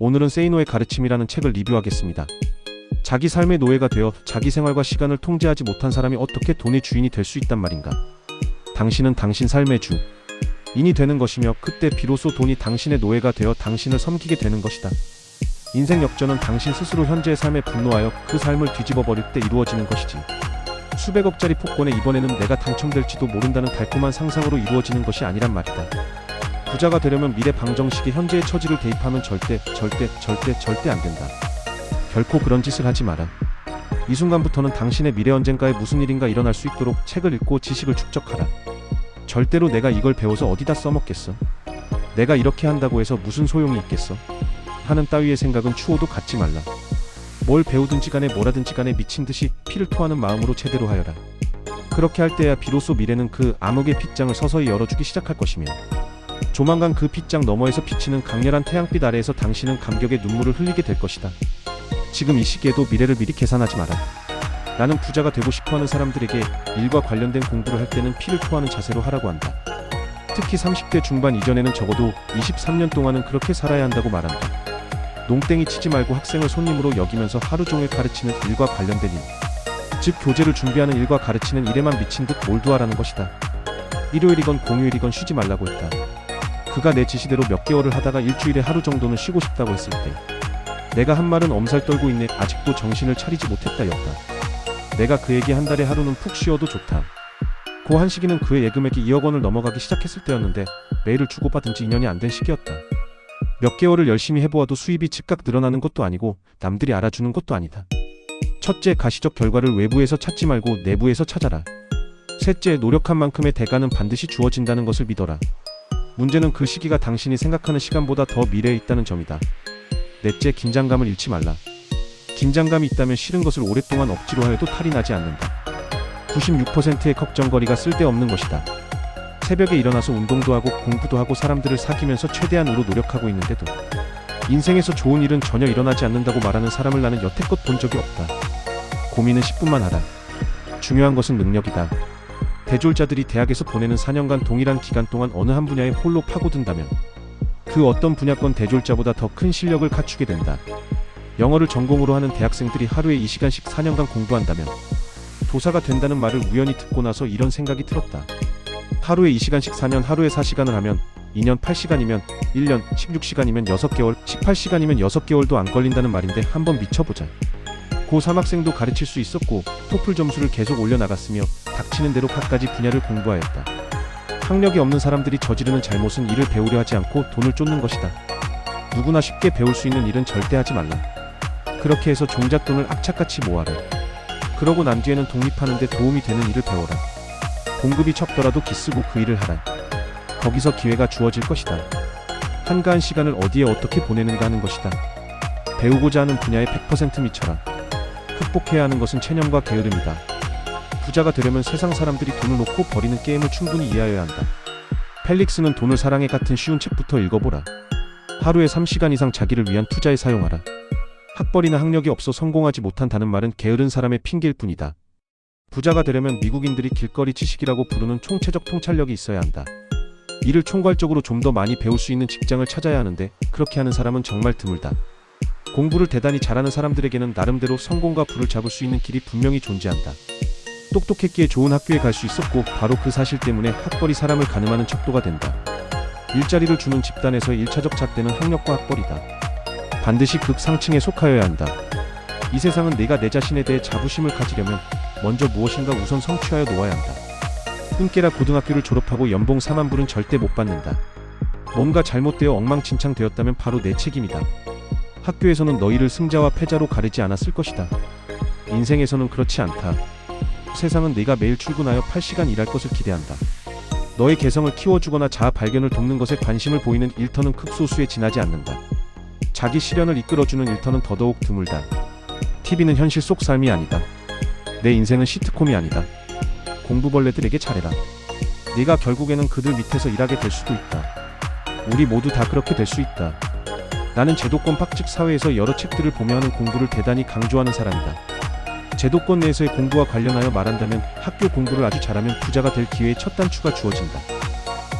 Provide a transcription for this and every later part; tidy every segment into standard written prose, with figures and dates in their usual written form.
오늘은 세이노의 가르침이라는 책을 리뷰하겠습니다. 자기 삶의 노예가 되어 자기 생활과 시간을 통제하지 못한 사람이 어떻게 돈의 주인이 될 수 있단 말인가. 당신은 당신 삶의 주인이 되는 것이며 그때 비로소 돈이 당신의 노예가 되어 당신을 섬기게 되는 것이다. 인생 역전은 당신 스스로 현재의 삶에 분노하여 그 삶을 뒤집어 버릴 때 이루어지는 것이지. 수백억짜리 복권에 이번에는 내가 당첨될지도 모른다는 달콤한 상상으로 이루어지는 것이 아니란 말이다. 부자가 되려면 미래 방정식에 현재의 처지를 대입하면 절대 안 된다. 결코 그런 짓을 하지 마라. 이 순간부터는 당신의 미래 언젠가에 무슨 일인가 일어날 수 있도록 책을 읽고 지식을 축적하라. 절대로 내가 이걸 배워서 어디다 써먹겠어? 내가 이렇게 한다고 해서 무슨 소용이 있겠어? 하는 따위의 생각은 추호도 갖지 말라. 뭘 배우든지 간에 뭐라든지 간에 미친듯이 피를 토하는 마음으로 제대로 하여라. 그렇게 할 때야 비로소 미래는 그 암흑의 빗장을 서서히 열어주기 시작할 것이며 조만간 그 빗장 너머에서 비치는 강렬한 태양빛 아래에서 당신은 감격의 눈물을 흘리게 될 것이다. 지금 이 시기에도 미래를 미리 계산하지 마라. 나는 부자가 되고 싶어하는 사람들에게 일과 관련된 공부를 할 때는 피를 토하는 자세로 하라고 한다. 특히 30대 중반 이전에는 적어도 23년 동안은 그렇게 살아야 한다고 말한다. 농땡이 치지 말고 학생을 손님으로 여기면서 하루 종일 가르치는 일과 관련된 일, 즉 교재를 준비하는 일과 가르치는 일에만 미친 듯 몰두하라는 것이다. 일요일이건 공휴일이건 쉬지 말라고 했다. 그가 내 지시대로 몇 개월을 하다가 일주일에 하루 정도는 쉬고 싶다고 했을 때 내가 한 말은 엄살 떨고 있네, 아직도 정신을 차리지 못했다였다. 내가 그에게 한 달에 하루는 푹 쉬어도 좋다. 그 한 시기는 그의 예금액이 2억 원을 넘어가기 시작했을 때였는데 메일을 주고받은 지 2년이 안 된 시기였다. 몇 개월을 열심히 해보아도 수입이 즉각 늘어나는 것도 아니고 남들이 알아주는 것도 아니다. 첫째, 가시적 결과를 외부에서 찾지 말고 내부에서 찾아라. 셋째, 노력한 만큼의 대가는 반드시 주어진다는 것을 믿어라. 문제는 그 시기가 당신이 생각하는 시간보다 더 미래에 있다는 점이다. 넷째, 긴장감을 잃지 말라. 긴장감이 있다면 싫은 것을 오랫동안 억지로 하여도 탈이 나지 않는다. 96%의 걱정거리가 쓸데없는 것이다. 새벽에 일어나서 운동도 하고 공부도 하고 사람들을 사귀면서 최대한으로 노력하고 있는데도 인생에서 좋은 일은 전혀 일어나지 않는다고 말하는 사람을 나는 여태껏 본 적이 없다. 고민은 10분만 하라. 중요한 것은 능력이다. 대졸자들이 대학에서 보내는 4년간 동일한 기간 동안 어느 한 분야에 홀로 파고든다면 그 어떤 분야권 대졸자보다 더 큰 실력을 갖추게 된다. 영어를 전공으로 하는 대학생들이 하루에 2시간씩 4년간 공부한다면 도사가 된다는 말을 우연히 듣고 나서 이런 생각이 들었다. 하루에 2시간씩 4년, 하루에 4시간을 하면 2년 8시간이면 1년 16시간이면 6개월, 18시간이면 6개월도 안 걸린다는 말인데 한번 미쳐보자. 고3 학생도 가르칠 수 있었고 토플 점수를 계속 올려나갔으며 닥치는 대로 갖가지 분야를 공부하였다. 학력이 없는 사람들이 저지르는 잘못은 일을 배우려 하지 않고 돈을 쫓는 것이다. 누구나 쉽게 배울 수 있는 일은 절대 하지 말라. 그렇게 해서 종잣돈을 악착같이 모아라. 그러고 난 뒤에는 독립하는 데 도움이 되는 일을 배워라. 공급이 적더라도 기쓰고 그 일을 하라. 거기서 기회가 주어질 것이다. 한가한 시간을 어디에 어떻게 보내는가 하는 것이다. 배우고자 하는 분야에 100% 미쳐라. 극복해야 하는 것은 체념과 게으름이다. 부자가 되려면 세상 사람들이 돈을 놓고 버리는 게임을 충분히 이해하여야 한다. 펠릭스는 돈을 사랑해 같은 쉬운 책부터 읽어보라. 하루에 3시간 이상 자기를 위한 투자에 사용하라. 학벌이나 학력이 없어 성공하지 못한다는 말은 게으른 사람의 핑계일 뿐이다. 부자가 되려면 미국인들이 길거리 지식이라고 부르는 총체적 통찰력이 있어야 한다. 이를 총괄적으로 좀 더 많이 배울 수 있는 직장을 찾아야 하는데 그렇게 하는 사람은 정말 드물다. 공부를 대단히 잘하는 사람들에게는 나름대로 성공과 부를 잡을 수 있는 길이 분명히 존재한다. 똑똑했기에 좋은 학교에 갈 수 있었고 바로 그 사실 때문에 학벌이 사람을 가늠하는 척도가 된다. 일자리를 주는 집단에서의 1차적 잣대는 학력과 학벌이다. 반드시 극상층에 속하여야 한다. 이 세상은 내가 내 자신에 대해 자부심을 가지려면 먼저 무엇인가 우선 성취하여 놓아야 한다. 끈깨라 고등학교를 졸업하고 연봉 4만 불은 절대 못 받는다. 뭔가 잘못되어 엉망진창 되었다면 바로 내 책임이다. 학교에서는 너희를 승자와 패자로 가르지 않았을 것이다. 인생에서는 그렇지 않다. 세상은 네가 매일 출근하여 8시간 일할 것을 기대한다. 너의 개성을 키워주거나 자아 발견을 돕는 것에 관심을 보이는 일터는 극소수에 지나지 않는다. 자기 실현을 이끌어주는 일터는 더더욱 드물다. TV는 현실 속 삶이 아니다. 내 인생은 시트콤이 아니다. 공부벌레들에게 잘해라. 네가 결국에는 그들 밑에서 일하게 될 수도 있다. 우리 모두 다 그렇게 될 수 있다. 나는 제도권 팍즉 사회에서 여러 책들을 보며 하는 공부를 대단히 강조하는 사람이다. 제도권 내에서의 공부와 관련하여 말한다면 학교 공부를 아주 잘하면 부자가 될 기회의 첫 단추가 주어진다.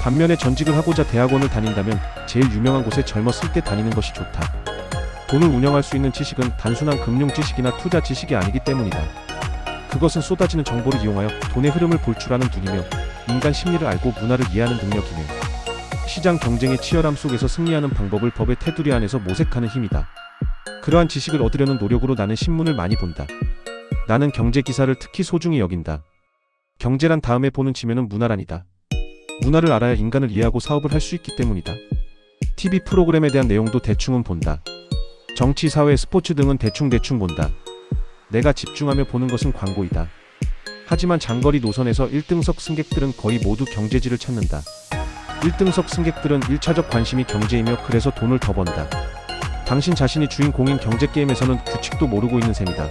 반면에 전직을 하고자 대학원을 다닌다면 제일 유명한 곳에 젊었을 때 다니는 것이 좋다. 돈을 운영할 수 있는 지식은 단순한 금융 지식이나 투자 지식이 아니기 때문이다. 그것은 쏟아지는 정보를 이용하여 돈의 흐름을 볼 줄 아는 눈이며 인간 심리를 알고 문화를 이해하는 능력이며 시장 경쟁의 치열함 속에서 승리하는 방법을 법의 테두리 안에서 모색하는 힘이다. 그러한 지식을 얻으려는 노력으로 나는 신문을 많이 본다. 나는 경제 기사를 특히 소중히 여긴다. 경제란 다음에 보는 지면은 문화란이다. 문화를 알아야 인간을 이해하고 사업을 할 수 있기 때문이다. TV 프로그램에 대한 내용도 대충은 본다. 정치, 사회, 스포츠 등은 대충 본다. 내가 집중하며 보는 것은 광고이다. 하지만 장거리 노선에서 1등석 승객들은 거의 모두 경제지를 찾는다. 1등석 승객들은 1차적 관심이 경제이며 그래서 돈을 더 번다. 당신 자신이 주인공인 경제게임에서는 규칙도 모르고 있는 셈이다.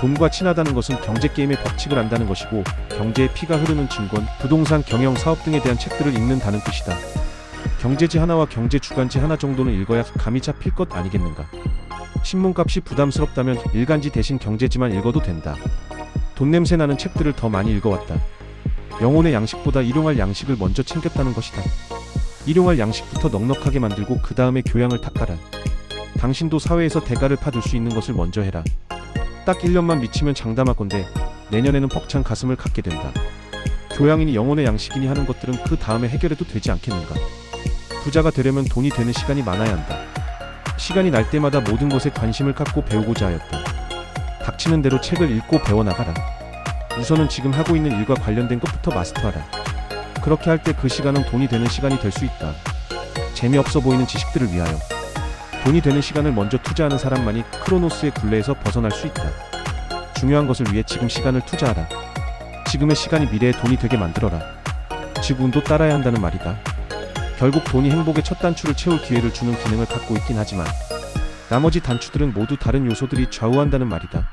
돈과 친하다는 것은 경제게임의 법칙을 안다는 것이고 경제의 피가 흐르는 증권, 부동산, 경영, 사업 등에 대한 책들을 읽는다는 뜻이다. 경제지 하나와 경제 주간지 하나 정도는 읽어야 감이 잡힐 것 아니겠는가. 신문값이 부담스럽다면 일간지 대신 경제지만 읽어도 된다. 돈 냄새 나는 책들을 더 많이 읽어왔다. 영혼의 양식보다 일용할 양식을 먼저 챙겼다는 것이다. 일용할 양식부터 넉넉하게 만들고 그 다음에 교양을 닦아라. 당신도 사회에서 대가를 받을 수 있는 것을 먼저 해라. 딱 1년만 미치면 장담하건대 내년에는 벅찬 가슴을 갖게 된다. 교양이니 영혼의 양식이니 하는 것들은 그 다음에 해결해도 되지 않겠는가. 부자가 되려면 돈이 되는 시간이 많아야 한다. 시간이 날 때마다 모든 것에 관심을 갖고 배우고자 하였다. 닥치는 대로 책을 읽고 배워나가라. 우선은 지금 하고 있는 일과 관련된 것부터 마스터하라. 그렇게 할 때 그 시간은 돈이 되는 시간이 될 수 있다. 재미없어 보이는 지식들을 위하여. 돈이 되는 시간을 먼저 투자하는 사람만이 크로노스의 굴레에서 벗어날 수 있다. 중요한 것을 위해 지금 시간을 투자하라. 지금의 시간이 미래의 돈이 되게 만들어라. 즉 운도 따라야 한다는 말이다. 결국 돈이 행복의 첫 단추를 채울 기회를 주는 기능을 갖고 있긴 하지만 나머지 단추들은 모두 다른 요소들이 좌우한다는 말이다.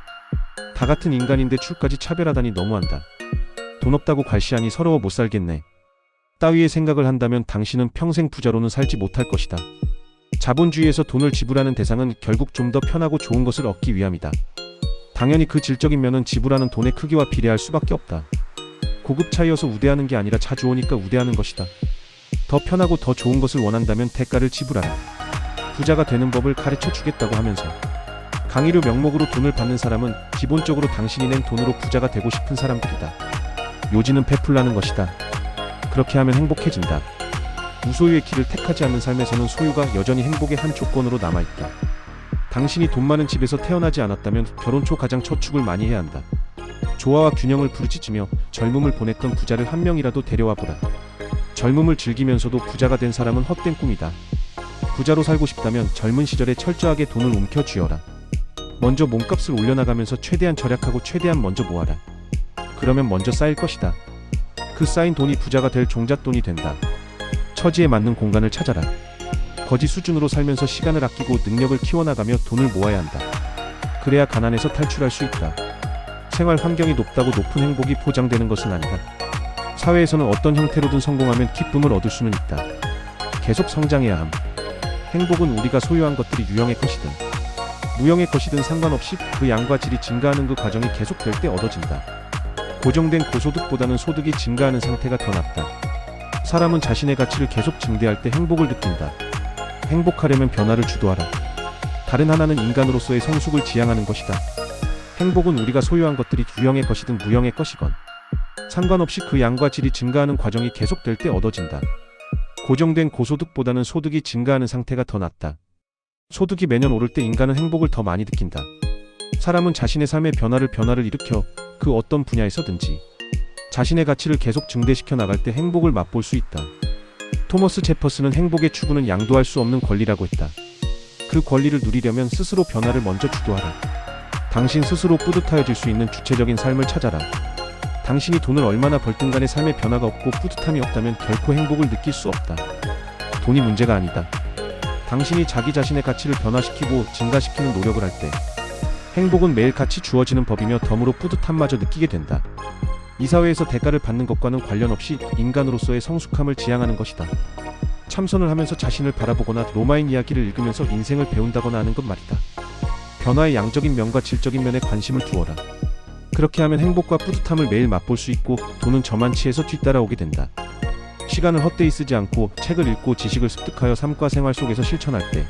다 같은 인간인데 출까지 차별하다니 너무한다. 돈 없다고 괄시하니 서러워 못 살겠네. 따위의 생각을 한다면 당신은 평생 부자로는 살지 못할 것이다. 자본주의에서 돈을 지불하는 대상은 결국 좀 더 편하고 좋은 것을 얻기 위함이다. 당연히 그 질적인 면은 지불하는 돈의 크기와 비례할 수밖에 없다. 고급 차이어서 우대하는 게 아니라 자주 오니까 우대하는 것이다. 더 편하고 더 좋은 것을 원한다면 대가를 지불하라. 부자가 되는 법을 가르쳐 주겠다고 하면서 강의료 명목으로 돈을 받는 사람은 기본적으로 당신이 낸 돈으로 부자가 되고 싶은 사람들이다. 요지는 베풀라는 것이다. 그렇게 하면 행복해진다. 무소유의 길을 택하지 않는 삶에서는 소유가 여전히 행복의 한 조건으로 남아있다. 당신이 돈 많은 집에서 태어나지 않았다면 결혼 초 가장 저축을 많이 해야 한다. 조화와 균형을 부르짖으며 젊음을 보냈던 부자를 한 명이라도 데려와 보라. 젊음을 즐기면서도 부자가 된 사람은 헛된 꿈이다. 부자로 살고 싶다면 젊은 시절에 철저하게 돈을 움켜쥐어라. 먼저 몸값을 올려나가면서 최대한 절약하고 최대한 먼저 모아라. 그러면 먼저 쌓일 것이다. 그 쌓인 돈이 부자가 될 종잣돈이 된다. 처지에 맞는 공간을 찾아라. 거지 수준으로 살면서 시간을 아끼고 능력을 키워나가며 돈을 모아야 한다. 그래야 가난에서 탈출할 수 있다. 생활 환경이 높다고 높은 행복이 포장되는 것은 아니다. 사회에서는 어떤 형태로든 성공하면 기쁨을 얻을 수는 있다. 계속 성장해야 함. 행복은 우리가 소유한 것들이 유형의 것이든 무형의 것이든 상관없이 그 양과 질이 증가하는 그 과정이 계속될 때 얻어진다. 고정된 고소득보다는 소득이 증가하는 상태가 더 낫다. 사람은 자신의 가치를 계속 증대할 때 행복을 느낀다. 행복하려면 변화를 주도하라. 다른 하나는 인간으로서의 성숙을 지향하는 것이다. 행복은 우리가 소유한 것들이 유형의 것이든 무형의 것이건 상관없이 그 양과 질이 증가하는 과정이 계속될 때 얻어진다. 고정된 고소득보다는 소득이 증가하는 상태가 더 낫다. 소득이 매년 오를 때 인간은 행복을 더 많이 느낀다. 사람은 자신의 삶의 변화를 일으켜 그 어떤 분야에서든지 자신의 가치를 계속 증대시켜 나갈 때 행복을 맛볼 수 있다. 토머스 제퍼슨은 행복의 추구는 양도할 수 없는 권리라고 했다. 그 권리를 누리려면 스스로 변화를 먼저 주도하라. 당신 스스로 뿌듯하여질 수 있는 주체적인 삶을 찾아라. 당신이 돈을 얼마나 벌든 간에 삶의 변화가 없고 뿌듯함이 없다면 결코 행복을 느낄 수 없다. 돈이 문제가 아니다. 당신이 자기 자신의 가치를 변화시키고 증가시키는 노력을 할 때 행복은 매일 같이 주어지는 법이며 덤으로 뿌듯함마저 느끼게 된다. 이 사회에서 대가를 받는 것과는 관련 없이 인간으로서의 성숙함을 지향하는 것이다. 참선을 하면서 자신을 바라보거나 로마인 이야기를 읽으면서 인생을 배운다거나 하는 것 말이다. 변화의 양적인 면과 질적인 면에 관심을 두어라. 그렇게 하면 행복과 뿌듯함을 매일 맛볼 수 있고 돈은 저만치에서 뒤따라오게 된다. 시간을 헛되이 쓰지 않고 책을 읽고 지식을 습득하여 삶과 생활 속에서 실천할 때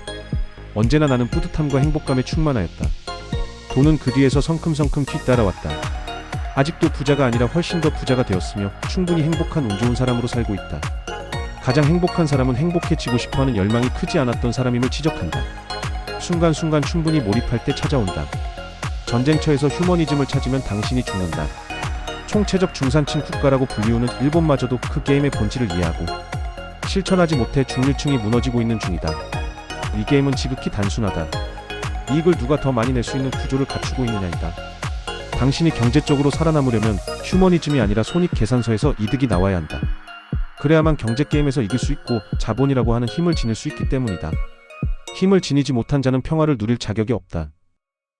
언제나 나는 뿌듯함과 행복감에 충만하였다. 돈은 그 뒤에서 성큼성큼 뒤따라왔다. 아직도 부자가 아니라 훨씬 더 부자가 되었으며 충분히 행복한 운 좋은 사람으로 살고 있다. 가장 행복한 사람은 행복해지고 싶어하는 열망이 크지 않았던 사람임을 지적한다. 순간순간 충분히 몰입할 때 찾아온다. 전쟁터에서 휴머니즘을 찾으면 당신이 죽는다. 총체적 중산층 국가라고 불리우는 일본마저도 그 게임의 본질을 이해하고 실천하지 못해 중류층이 무너지고 있는 중이다. 이 게임은 지극히 단순하다. 이익을 누가 더 많이 낼 수 있는 구조를 갖추고 있느냐이다. 당신이 경제적으로 살아남으려면 휴머니즘이 아니라 손익계산서에서 이득이 나와야 한다. 그래야만 경제게임에서 이길 수 있고 자본이라고 하는 힘을 지닐 수 있기 때문이다. 힘을 지니지 못한 자는 평화를 누릴 자격이 없다.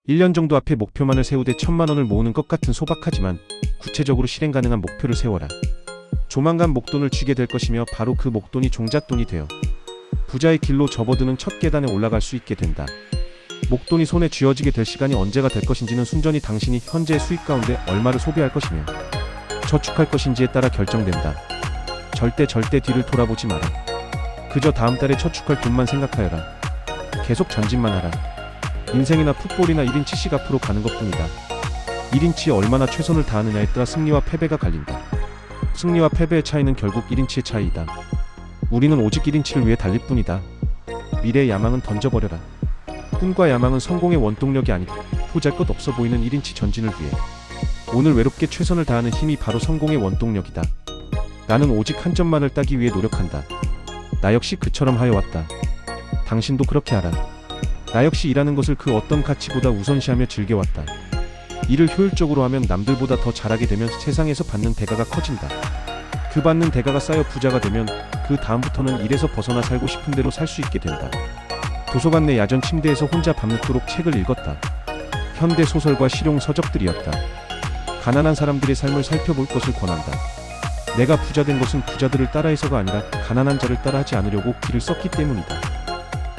1년 정도 앞에 목표만을 세우되 1,000만 원을 모으는 것 같은 소박하지만 구체적으로 실행 가능한 목표를 세워라. 조만간 목돈을 쥐게 될 것이며 바로 그 목돈이 종잣돈이 되어 부자의 길로 접어드는 첫 계단에 올라갈 수 있게 된다. 목돈이 손에 쥐어지게 될 시간이 언제가 될 것인지는 순전히 당신이 현재의 수입 가운데 얼마를 소비할 것이며 저축할 것인지에 따라 결정된다. 절대 뒤를 돌아보지 마라. 그저 다음 달에 저축할 돈만 생각하여라. 계속 전진만 하라. 인생이나 풋볼이나 1인치 씩 앞으로 가는 것뿐이다. 1인치에 얼마나 최선을 다하느냐에 따라 승리와 패배가 갈린다. 승리와 패배의 차이는 결국 1인치의 차이이다. 우리는 오직 1인치를 위해 달릴 뿐이다. 미래의 야망은 던져버려라. 꿈과 야망은 성공의 원동력이 아니고 보잘것없어 보이는 1인치 전진을 위해 오늘 외롭게 최선을 다하는 힘이 바로 성공의 원동력이다. 나는 오직 한 점만을 따기 위해 노력한다. 나 역시 그처럼 하여왔다. 당신도 그렇게 하라. 나 역시 일하는 것을 그 어떤 가치보다 우선시하며 즐겨왔다. 일을 효율적으로 하면 남들보다 더 잘하게 되면 세상에서 받는 대가가 커진다. 그 받는 대가가 쌓여 부자가 되면 그 다음부터는 일에서 벗어나 살고 싶은 대로 살 수 있게 된다. 도서관 내 야전 침대에서 혼자 밤늦도록 책을 읽었다. 현대 소설과 실용 서적들이었다. 가난한 사람들의 삶을 살펴볼 것을 권한다. 내가 부자된 것은 부자들을 따라해서가 아니라 가난한 자를 따라하지 않으려고 길을 썼기 때문이다.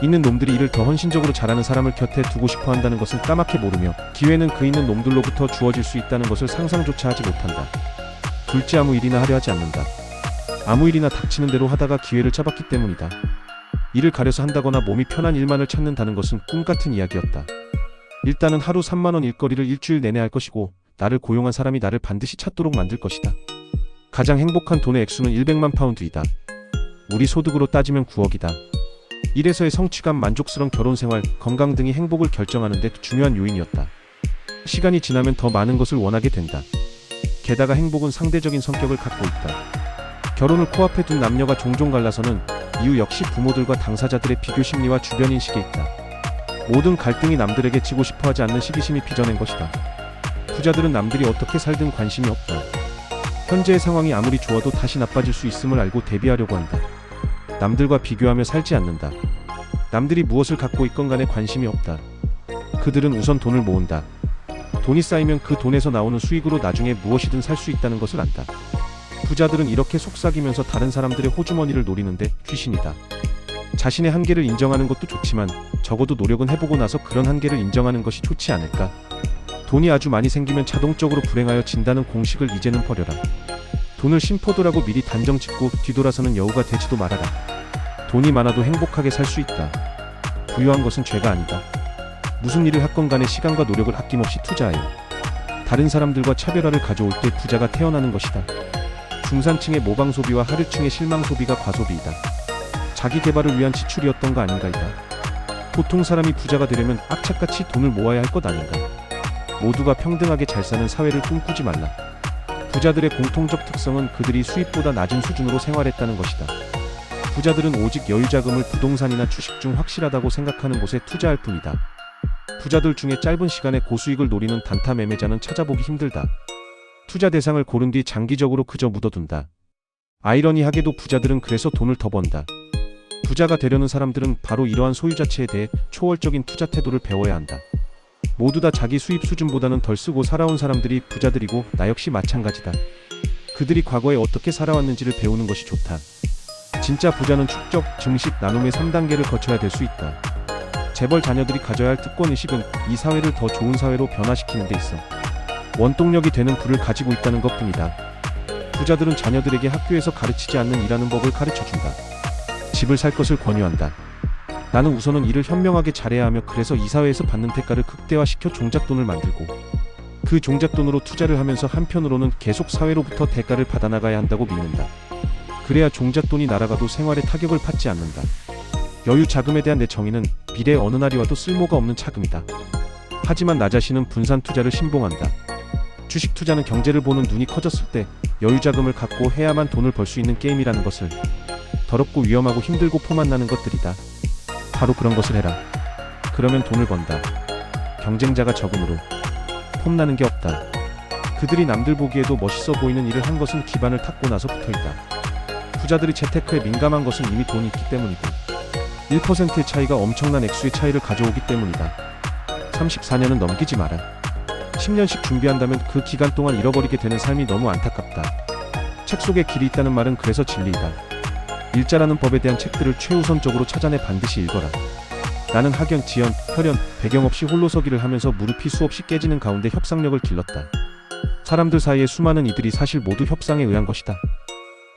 있는 놈들이 일을 더 헌신적으로 잘하는 사람을 곁에 두고 싶어 한다는 것은 까맣게 모르며 기회는 그 있는 놈들로부터 주어질 수 있다는 것을 상상조차 하지 못한다. 둘째 아무 일이나 하려 하지 않는다. 아무 일이나 닥치는 대로 하다가 기회를 잡았기 때문이다. 일을 가려서 한다거나 몸이 편한 일만을 찾는다는 것은 꿈같은 이야기였다. 일단은 하루 3만 원 일거리를 일주일 내내 할 것이고 나를 고용한 사람이 나를 반드시 찾도록 만들 것이다. 가장 행복한 돈의 액수는 100만 파운드이다. 우리 소득으로 따지면 9억이다. 일에서의 성취감, 만족스러운 결혼생활, 건강 등이 행복을 결정하는 데 중요한 요인이었다. 시간이 지나면 더 많은 것을 원하게 된다. 게다가 행복은 상대적인 성격을 갖고 있다. 결혼을 코앞에 둔 남녀가 종종 갈라서는 이유 역시 부모들과 당사자들의 비교 심리와 주변 인식에 있다. 모든 갈등이 남들에게 지고 싶어하지 않는 시기심이 빚어낸 것이다. 부자들은 남들이 어떻게 살든 관심이 없다. 현재의 상황이 아무리 좋아도 다시 나빠질 수 있음을 알고 대비하려고 한다. 남들과 비교하며 살지 않는다. 남들이 무엇을 갖고 있건 간에 관심이 없다. 그들은 우선 돈을 모은다. 돈이 쌓이면 그 돈에서 나오는 수익으로 나중에 무엇이든 살 수 있다는 것을 안다. 부자들은 이렇게 속삭이면서 다른 사람들의 호주머니를 노리는데 귀신이다. 자신의 한계를 인정하는 것도 좋지만 적어도 노력은 해보고 나서 그런 한계를 인정하는 것이 좋지 않을까? 돈이 아주 많이 생기면 자동적으로 불행하여 진다는 공식을 이제는 버려라. 돈을 심포도라고 미리 단정 짓고 뒤돌아서는 여우가 되지도 말아라. 돈이 많아도 행복하게 살 수 있다. 부유한 것은 죄가 아니다. 무슨 일을 하건 간에 시간과 노력을 아낌없이 투자하여 다른 사람들과 차별화를 가져올 때 부자가 태어나는 것이다. 중산층의 모방 소비와 하류층의 실망 소비가 과소비이다. 자기 개발을 위한 지출이었던 거 아닌가이다. 보통 사람이 부자가 되려면 악착같이 돈을 모아야 할 것 아닌가. 모두가 평등하게 잘 사는 사회를 꿈꾸지 말라. 부자들의 공통적 특성은 그들이 수입보다 낮은 수준으로 생활했다는 것이다. 부자들은 오직 여유자금을 부동산이나 주식 중 확실하다고 생각하는 곳에 투자할 뿐이다. 부자들 중에 짧은 시간에 고수익을 노리는 단타 매매자는 찾아보기 힘들다. 투자 대상을 고른 뒤 장기적으로 그저 묻어둔다. 아이러니하게도 부자들은 그래서 돈을 더 번다. 부자가 되려는 사람들은 바로 이러한 소유 자체에 대해 초월적인 투자 태도를 배워야 한다. 모두 다 자기 수입 수준보다는 덜 쓰고 살아온 사람들이 부자들이고 나 역시 마찬가지다. 그들이 과거에 어떻게 살아왔는지를 배우는 것이 좋다. 진짜 부자는 축적, 증식, 나눔의 3단계를 거쳐야 될 수 있다. 재벌 자녀들이 가져야 할 특권의식은 이 사회를 더 좋은 사회로 변화시키는 데 있어 원동력이 되는 불을 가지고 있다는 것뿐이다. 부자들은 자녀들에게 학교에서 가르치지 않는 일하는 법을 가르쳐준다. 집을 살 것을 권유한다. 나는 우선은 일을 현명하게 잘해야 하며 그래서 이사회에서 받는 대가를 극대화시켜 종잣돈을 만들고 그 종잣돈으로 투자를 하면서 한편으로는 계속 사회로부터 대가를 받아나가야 한다고 믿는다. 그래야 종잣돈이 날아가도 생활에 타격을 받지 않는다. 여유 자금에 대한 내 정의는 미래 어느 날이 와도 쓸모가 없는 차금이다. 하지만 나 자신은 분산 투자를 신봉한다. 주식 투자는 경제를 보는 눈이 커졌을 때 여유 자금을 갖고 해야만 돈을 벌 수 있는 게임이라는 것을, 더럽고 위험하고 힘들고 폼안 나는 것들이다. 바로 그런 것을 해라. 그러면 돈을 번다. 경쟁자가 적음으로 폼나는 게 없다. 그들이 남들 보기에도 멋있어 보이는 일을 한 것은 기반을 탔고 나서부터이다. 부자들이 재테크에 민감한 것은 이미 돈이 있기 때문이고 1%의 차이가 엄청난 액수의 차이를 가져오기 때문이다. 34년은 넘기지 마라. 10년씩 준비한다면 그 기간 동안 잃어버리게 되는 삶이 너무 안타깝다. 책 속에 길이 있다는 말은 그래서 진리이다. 일자라는 법에 대한 책들을 최우선적으로 찾아내 반드시 읽어라. 나는 학연, 지연, 혈연, 배경 없이 홀로 서기를 하면서 무릎이 수없이 깨지는 가운데 협상력을 길렀다. 사람들 사이에 수많은 이들이 사실 모두 협상에 의한 것이다.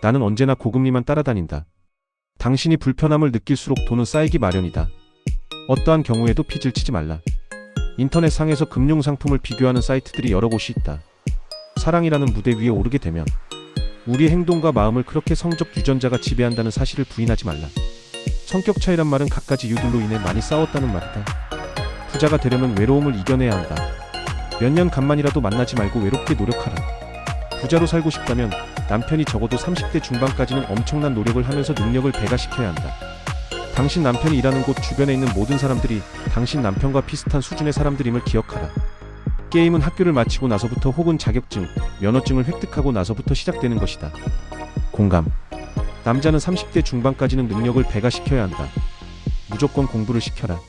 나는 언제나 고금리만 따라다닌다. 당신이 불편함을 느낄수록 돈은 쌓이기 마련이다. 어떠한 경우에도 빚을 치지 말라. 인터넷 상에서 금융상품을 비교하는 사이트들이 여러 곳이 있다. 사랑이라는 무대 위에 오르게 되면 우리의 행동과 마음을 그렇게 성적 유전자가 지배한다는 사실을 부인하지 말라. 성격 차이란 말은 갖가지 이유들로 인해 많이 싸웠다는 말이다. 부자가 되려면 외로움을 이겨내야 한다. 몇 년 간만이라도 만나지 말고 외롭게 노력하라. 부자로 살고 싶다면 남편이 적어도 30대 중반까지는 엄청난 노력을 하면서 능력을 배가시켜야 한다. 당신 남편이 일하는 곳 주변에 있는 모든 사람들이 당신 남편과 비슷한 수준의 사람들임을 기억하라. 게임은 학교를 마치고 나서부터 혹은 자격증, 면허증을 획득하고 나서부터 시작되는 것이다. 공감. 남자는 30대 중반까지는 능력을 배가시켜야 한다. 무조건 공부를 시켜라.